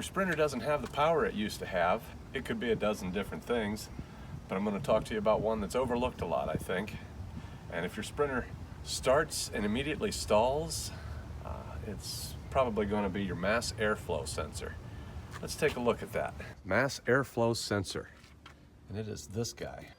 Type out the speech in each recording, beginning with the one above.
your Sprinter doesn't have the power it used to have, it could be a dozen different things, but I'm going to talk to you about one that's overlooked a lot, I think. And if your Sprinter starts and immediately stalls, it's probably going to be your mass airflow sensor. Let's take a look at that. Mass airflow sensor, and it is this guy.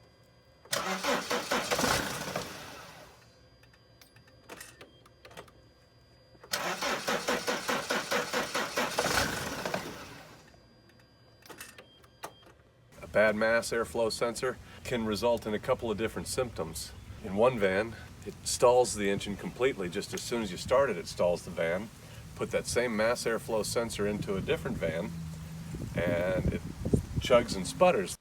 A bad mass airflow sensor can result in a couple of different symptoms. In one van, it stalls the engine completely. Just as soon as you start it, it stalls the van. Put that same mass airflow sensor into a different van, and it chugs and sputters.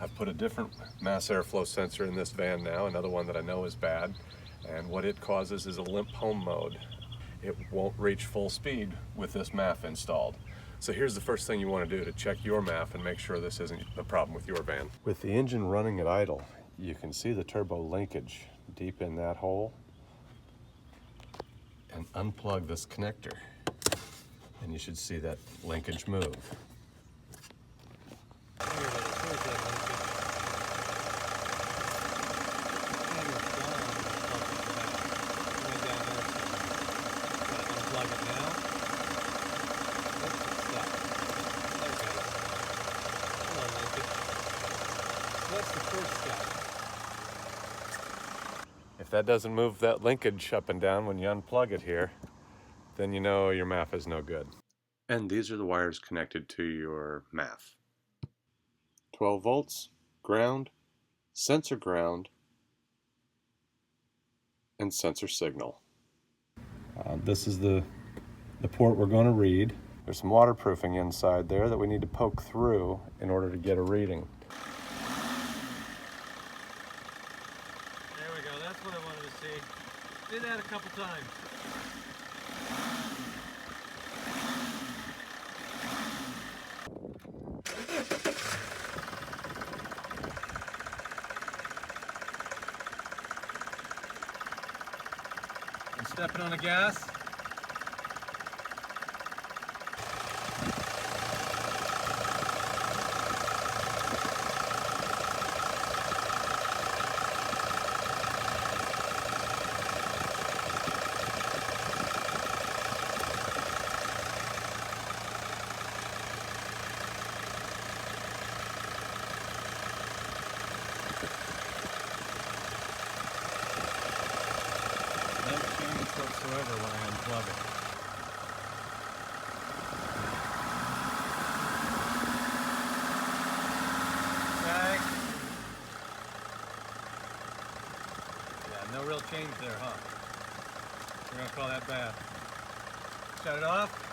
I've put a different mass airflow sensor in this van now, another one that I know is bad, and what it causes is a limp home mode. It won't reach full speed with this MAF installed. So here's the first thing you want to do to check your MAF and make sure this isn't the problem with your van. With the engine running at idle, you can see the turbo linkage deep in that hole. And unplug this connector, and you should see that linkage move. That's the first step. If that doesn't move that linkage up and down when you unplug it here, then you know your MAF is no good. And these are the wires connected to your MAF. 12 volts, ground, sensor ground, and sensor signal. This is the port we're going to read. There's some waterproofing inside there that we need to poke through in order to get a reading. There we go, that's what I wanted to see. Did that a couple times. I'm stepping on the gas. Whatsoever when I unplug it. Okay. Yeah, no real change there, huh? We're gonna call that bad. Shut it off.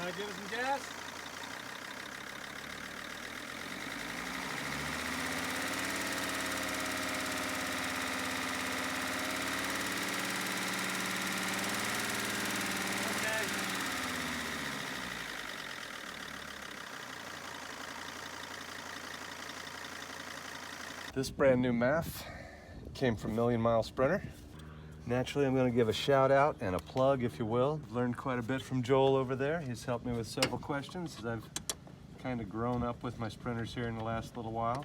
Want to give it some gas? Okay. This brand new MAF came from Million Mile Sprinter. Naturally, I'm going to give a shout out and a plug, if you will. I've learned quite a bit from Joel over there. He's helped me with several questions as I've kind of grown up with my Sprinters here in the last little while.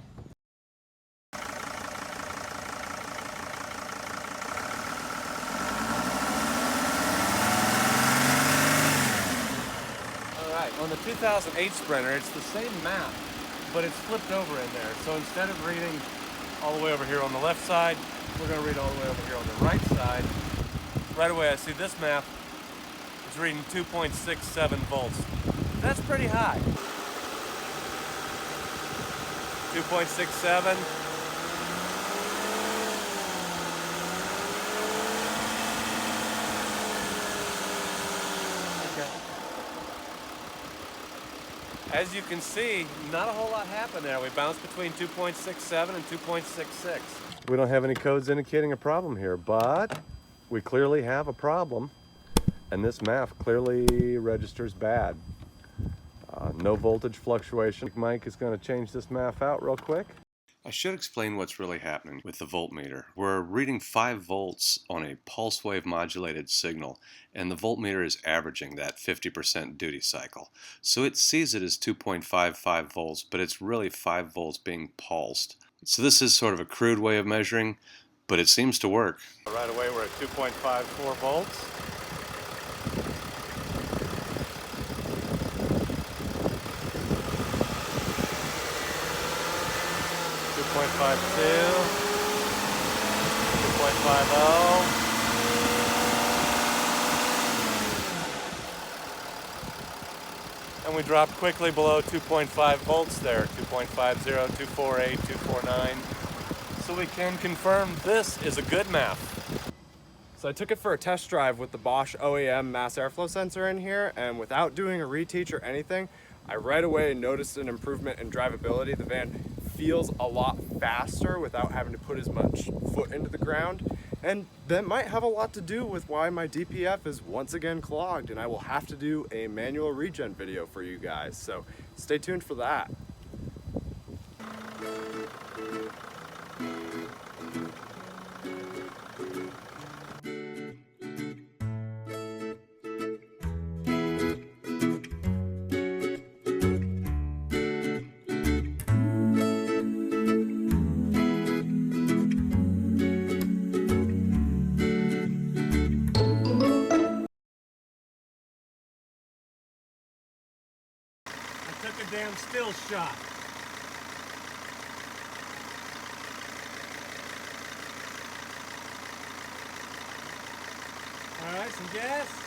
All right, on the 2008 Sprinter, it's the same map, but it's flipped over in there. So instead of reading all the way over here on the left side, we're going to read all the way over here on the right side. Right away I see this map is reading 2.67 volts. That's pretty high. 2.67. As you can see, not a whole lot happened there. We bounced between 2.67 and 2.66. We don't have any codes indicating a problem here, but we clearly have a problem, and this MAF clearly registers bad. No voltage fluctuation. Mike is going to change this MAF out real quick. I should explain what's really happening with the voltmeter. We're reading 5 volts on a pulse wave modulated signal, and the voltmeter is averaging that 50% duty cycle. So it sees it as 2.55 volts, but it's really 5 volts being pulsed. So this is sort of a crude way of measuring, but it seems to work. Right away we're at 2.54 volts. .52, 2.50, and we dropped quickly below 2.5 volts there, 2.50, 248, 249. So we can confirm this is a good MAF. So I took it for a test drive with the Bosch OEM mass airflow sensor in here, and without doing a reteach or anything, I right away noticed an improvement in drivability. The van feels a lot faster without having to put as much foot into the ground, and that might have a lot to do with why my DPF is once again clogged, and I will have to do a manual regen video for you guys, so stay tuned for that. Took a damn still shot. All right, some gas.